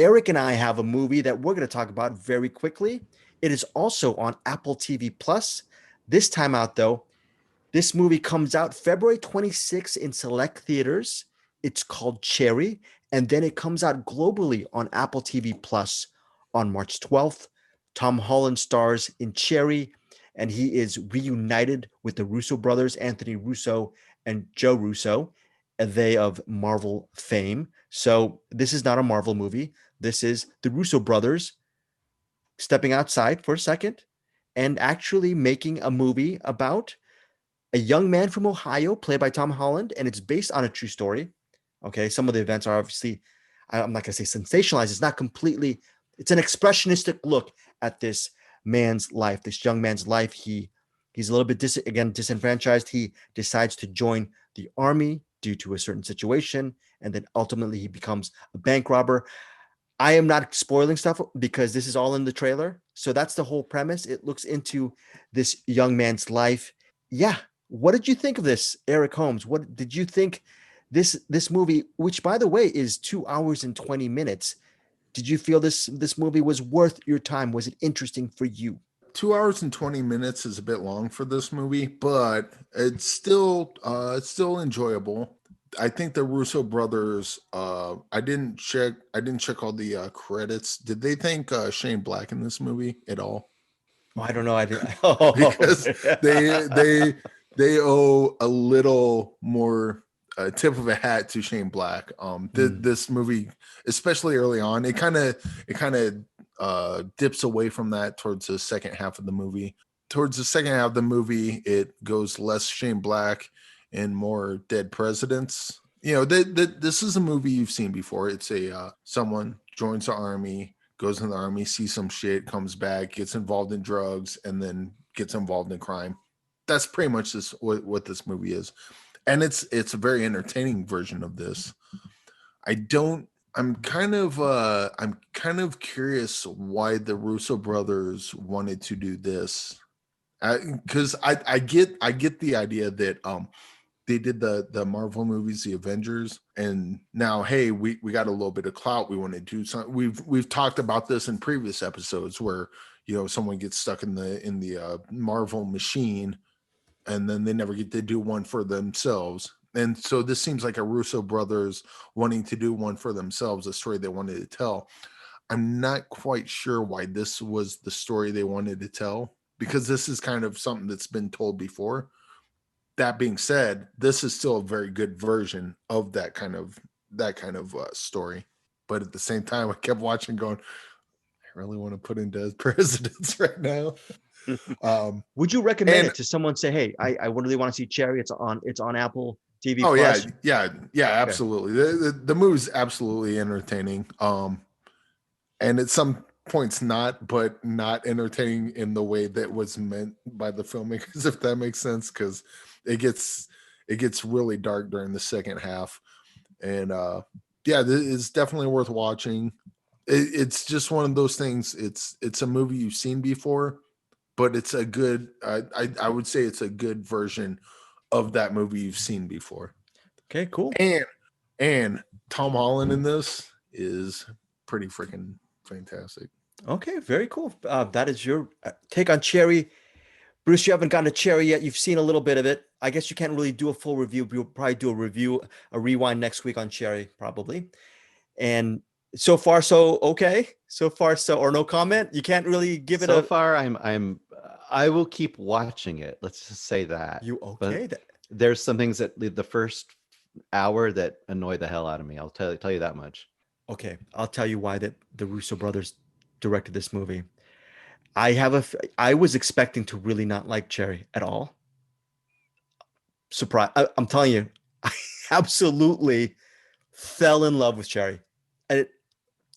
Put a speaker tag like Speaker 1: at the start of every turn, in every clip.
Speaker 1: Eric and I have a movie that we're going to talk about very quickly. It is also on Apple TV Plus. This time out, though, this movie comes out February 26th in select theaters. It's called Cherry, and then it comes out globally on Apple TV Plus on March 12th. Tom Holland stars in Cherry, and he is reunited with the Russo brothers, Anthony Russo and Joe Russo, they of Marvel fame. So this is not a Marvel movie. This is the Russo brothers stepping outside for a second and actually making a movie about a young man from Ohio, played by Tom Holland, and it's based on a true story. Okay, some of the events are obviously, I'm not going to say sensationalized. It's not completely, it's an expressionistic look at this man's life, this young man's life. He's a little bit disenfranchised. He decides to join the army due to a certain situation, and then ultimately he becomes a bank robber. I am not spoiling stuff because this is all in the trailer. So that's the whole premise. It looks into this young man's life. Yeah. What did you think of this, Eric Holmes? What did you think this movie, which by the way is 2 hours and 20 minutes, did you feel this movie was worth your time? Was it interesting for you?
Speaker 2: 2 hours and 20 minutes is a bit long for this movie, but it's still enjoyable. I think the Russo brothers, I didn't check all the credits. Did they thank Shane Black in this movie at all?
Speaker 1: Oh, I don't know. I didn't. Oh.
Speaker 2: Because they owe a little more tip of a hat to Shane Black. This movie, especially early on, it kind of dips away from that towards the second half of the movie. Towards the second half of the movie, it goes less Shane Black and more dead presidents. This is a movie you've seen before. It's a someone joins the army, goes in the army, sees some shit, comes back, gets involved in drugs, and then gets involved in crime. That's pretty much what this movie is, and it's a very entertaining version of this. I don't. I'm kind of curious why the Russo brothers wanted to do this, because I get the idea that they did the Marvel movies, the Avengers, and now hey, we got a little bit of clout. We want to do something. We've talked about this in previous episodes where someone gets stuck in the Marvel machine, and then they never get to do one for themselves. And so this seems like a Russo brothers wanting to do one for themselves, a story they wanted to tell. I'm not quite sure why this was the story they wanted to tell, because this is kind of something that's been told before. That being said, this is still a very good version of that kind of story. But at the same time, I kept watching, going, I really want to put in dead presidents right now.
Speaker 1: Would you recommend
Speaker 2: And
Speaker 1: it to someone? Say, hey, I really want to see Cherry. It's on Apple TV
Speaker 2: oh yeah,
Speaker 1: Plus.
Speaker 2: yeah,
Speaker 1: Okay.
Speaker 2: absolutely. The movie's absolutely entertaining. And at some points not, but not entertaining in the way that was meant by the filmmakers, if that makes sense, because it gets it gets really dark during the second half. And yeah, it's definitely worth watching. It's just one of those things. It's a movie you've seen before, but it's a good. I would say it's a good version of that movie you've seen before.
Speaker 1: Okay, cool.
Speaker 2: And Tom Holland in this is pretty freaking fantastic.
Speaker 1: Okay, very cool. That is your take on Cherry. Bruce, you haven't gotten to Cherry yet. You've seen a little bit of it. I guess you can't really do a full review. We'll probably do a rewind next week on Cherry, probably. And so far, so okay. So far, so or no comment. You can't really give it
Speaker 3: So
Speaker 1: a
Speaker 3: far, I will keep watching it. Let's just say that.
Speaker 1: you
Speaker 3: But
Speaker 1: okay.
Speaker 3: there's some things that the first hour that annoy the hell out of me. I'll tell you that much.
Speaker 1: Okay, I'll tell you why that the Russo brothers directed this movie. I was expecting to really not like Cherry at all. Surprise! I'm telling you, I absolutely fell in love with Cherry. I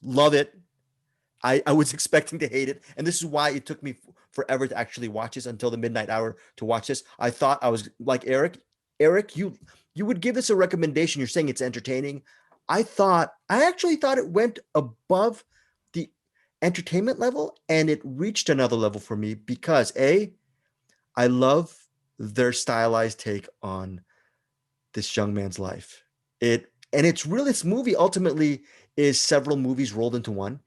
Speaker 1: love it. I was expecting to hate it, and this is why it took me forever to actually watch this until the midnight hour to watch this. I thought I was like Eric. Eric, you would give this a recommendation. You're saying it's entertaining. I actually thought it went above the entertainment level, and it reached another level for me because I love their stylized take on this young man's life. It's really this movie ultimately is several movies rolled into one.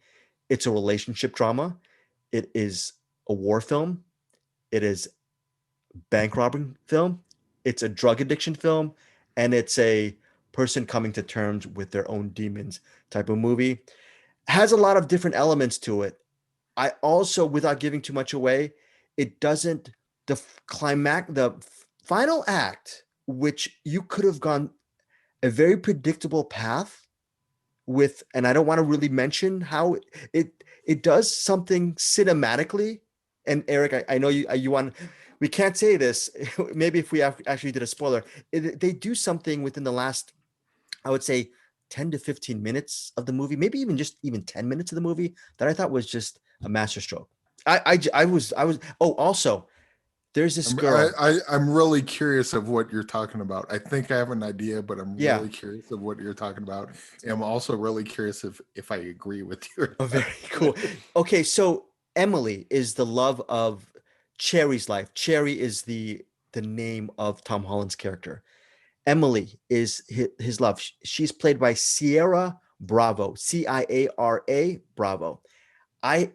Speaker 1: It's a relationship drama. It is a war film. It is bank robbing film. It's a drug addiction film, and it's a person coming to terms with their own demons type of movie. Has a lot of different elements to it. I also, without giving too much away, it doesn't the final act, which you could have gone a very predictable path with, and I don't want to really mention how it does something cinematically. And Eric, I know you want, we can't say this. Maybe if we actually did a spoiler, they do something within the last, I would say, 10 to 15 minutes of the movie, maybe even 10 minutes of the movie, that I thought was just a masterstroke. I was. Oh, also, there's this girl.
Speaker 2: I'm really curious of what you're talking about. I think I have an idea, but I'm
Speaker 1: Yeah.
Speaker 2: really curious of what you're talking about. And I'm also really curious if I agree with you.
Speaker 1: Oh, very cool. Okay, so Emily is the love of Cherry's life. Cherry is the name of Tom Holland's character. Emily is his love. She's played by Ciara Bravo, Ciara Bravo.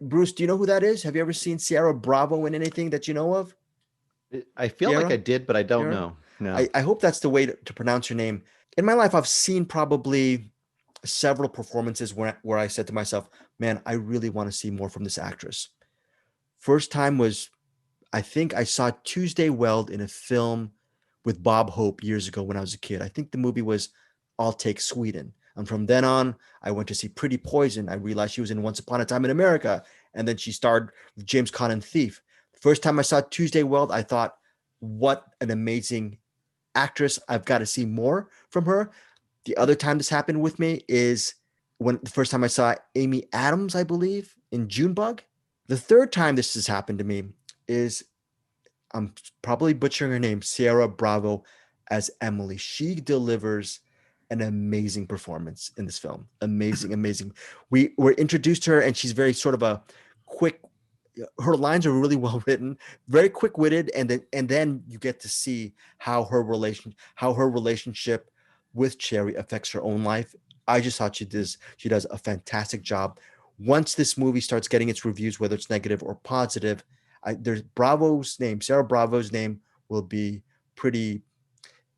Speaker 1: Bruce, do you know who that is? Have you ever seen Ciara Bravo in anything that you know of?
Speaker 3: I feel like
Speaker 1: Ciara?
Speaker 3: I did, but I don't
Speaker 1: Ciara?
Speaker 3: know. No.
Speaker 1: I hope that's the way to pronounce her name. In my life, I've seen probably several performances where I said to myself, man, I really want to see more from this actress. First time was, I think I saw Tuesday Weld in a film with Bob Hope years ago when I was a kid. I think the movie was I'll Take Sweden. And from then on, I went to see Pretty Poison. I realized she was in Once Upon a Time in America. And then she starred with James Caan in Thief. First time I saw Tuesday Weld, I thought, what an amazing actress. I've got to see more from her. The other time this happened with me is when the first time I saw Amy Adams, I believe, in Junebug. The third time this has happened to me is, I'm probably butchering her name, Ciara Bravo as Emily. She delivers an amazing performance in this film. Amazing, amazing. We were introduced to her, and she's very sort of a quick. Her lines are really well written, very quick witted, and then you get to see how her relationship with Cherry affects her own life. I just thought she does a fantastic job. Once this movie starts getting its reviews, whether it's negative or positive, there's Sarah Bravo's name will be pretty,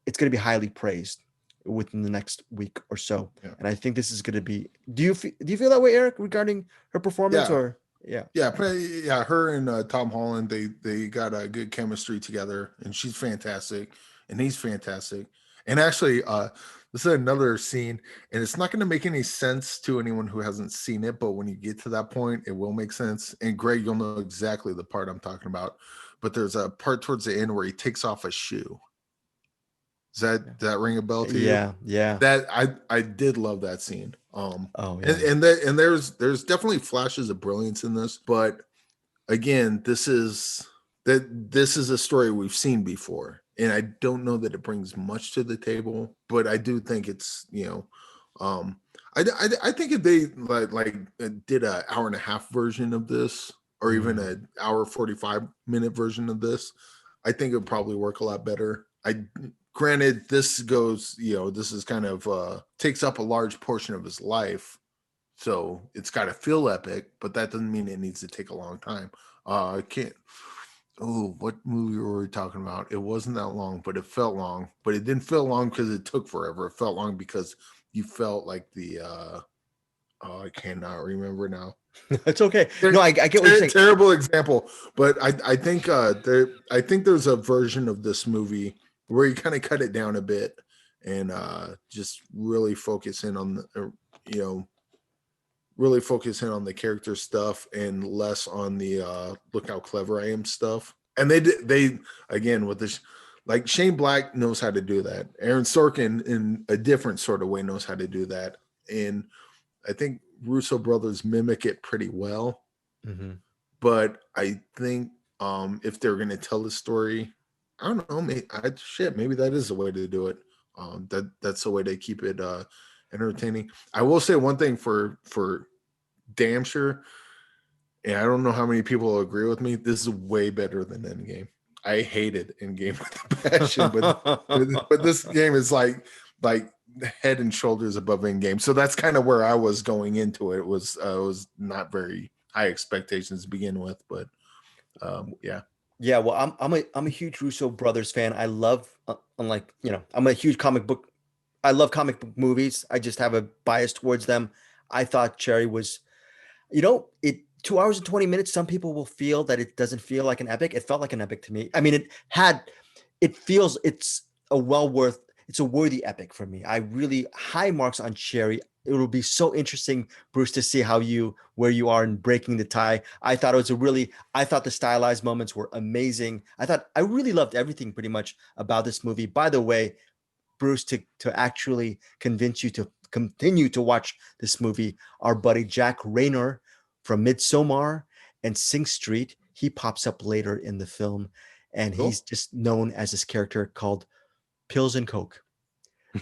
Speaker 1: it's going to be highly praised within the next week or so.
Speaker 2: Yeah.
Speaker 1: And I think this is going to be, do you feel that way, Eric, regarding her performance?
Speaker 2: Yeah.
Speaker 1: Or
Speaker 2: Yeah, her and Tom Holland, they got a good chemistry together, and she's fantastic, and he's fantastic. And actually, this is another scene, and it's not going to make any sense to anyone who hasn't seen it, but when you get to that point, it will make sense. And Greg, you'll know exactly the part I'm talking about. But there's a part towards the end where he takes off a shoe. Does that ring a bell to you?
Speaker 1: Yeah.
Speaker 2: That I did love that scene.
Speaker 1: Oh, yeah.
Speaker 2: And there's definitely flashes of brilliance in this, but again, this is a story we've seen before, and I don't know that it brings much to the table, but I do think it's, I think if they did an hour and a half version of this, or even an hour 45-minute version of this, I think it would probably work a lot better. Granted, this goes, this is kind of takes up a large portion of his life, so it's got to feel epic, but that doesn't mean it needs to take a long time. I can't. Oh, what movie were we talking about? It wasn't that long, but it felt long. But it didn't feel long because it took forever. It felt long because you felt like the. I cannot remember now.
Speaker 1: It's okay. No, I get what you're saying.
Speaker 2: Terrible example, but I think I think there's a version of this movie where you kind of cut it down a bit and just really focus in on the, really focus in on the character stuff and less on the look how clever I am stuff. And they again with this, like Shane Black knows how to do that. Aaron Sorkin in a different sort of way knows how to do that. And I think Russo brothers mimic it pretty well.
Speaker 1: Mm-hmm.
Speaker 2: But I think if they're going to tell the story, I don't know, maybe that is the way to do it. That's the way to keep it entertaining. I will say one thing for damn sure, and I don't know how many people will agree with me, this is way better than Endgame. I hated Endgame with a passion, but this game is like head and shoulders above Endgame. So that's kind of where I was going into it. It was not very high expectations to begin with, but yeah.
Speaker 1: Yeah, well, I'm a huge Russo brothers fan. I love, unlike, I'm a huge comic book. I love comic book movies. I just have a bias towards them. I thought Cherry was, it 2 hours and 20 minutes. Some people will feel that it doesn't feel like an epic. It felt like an epic to me. I mean, it feels it's a worthy epic for me. I really high marks on Cherry. It will be so interesting, Bruce, to see where you are in breaking the tie. I thought the stylized moments were amazing. I really loved everything pretty much about this movie. By the way, Bruce, to actually convince you to continue to watch this movie, our buddy Jack Rayner from Midsommar and Sing Street, he pops up later in the film, and
Speaker 2: Cool.
Speaker 1: he's just known as this character called Pills and Coke.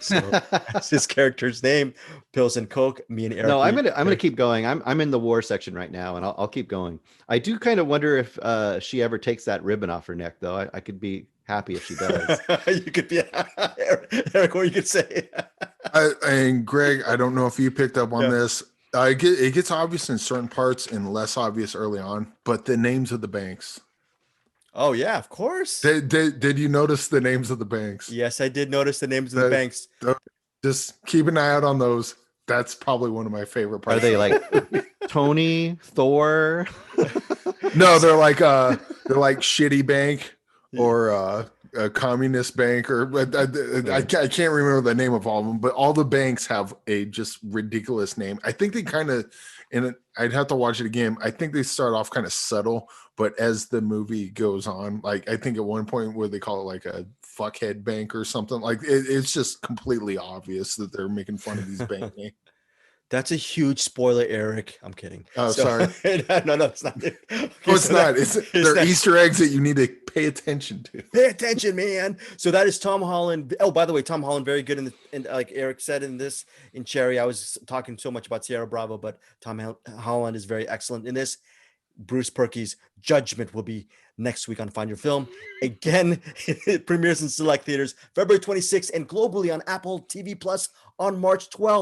Speaker 1: So that's his character's name, Pills and Coke. Me and Eric.
Speaker 3: No, I'm gonna keep going. I'm in the war section right now, and I'll keep going. I do kind of wonder if she ever takes that ribbon off her neck, though. I could be happy if she does.
Speaker 1: You could be Eric. What you could say?
Speaker 2: And Greg, I don't know if you picked up on this. It gets obvious in certain parts and less obvious early on, but the names of the banks.
Speaker 1: Oh yeah, of course.
Speaker 2: Did you notice the names of the banks?
Speaker 1: Yes, I did notice the names of the banks.
Speaker 2: Just keep an eye out on those. That's probably one of my favorite parts.
Speaker 3: Are they like Tony, Thor?
Speaker 2: No, they're like shitty bank or a communist bank, or I can't remember the name of all of them, but all the banks have a just ridiculous name. I think they kind of, and I'd have to watch it again. I think they start off kind of subtle, but as the movie goes on, like I think at one point where they call it like a fuckhead bank or something, like it's just completely obvious that they're making fun of these bank names.
Speaker 1: That's a huge spoiler, Eric. I'm kidding.
Speaker 2: Oh, sorry.
Speaker 1: No, it's not. Okay,
Speaker 2: No, it's not. They're Easter eggs that you need to pay attention to.
Speaker 1: Pay attention, man. So that is Tom Holland. Oh, by the way, Tom Holland, very good in like Eric said in Cherry. I was talking so much about Sierra Bravo, but Tom Holland is very excellent in this. Bruce Perky's Judgment will be next week on Find Your Film. Again, it premieres in select theaters February 26th and globally on Apple TV Plus on March 12th.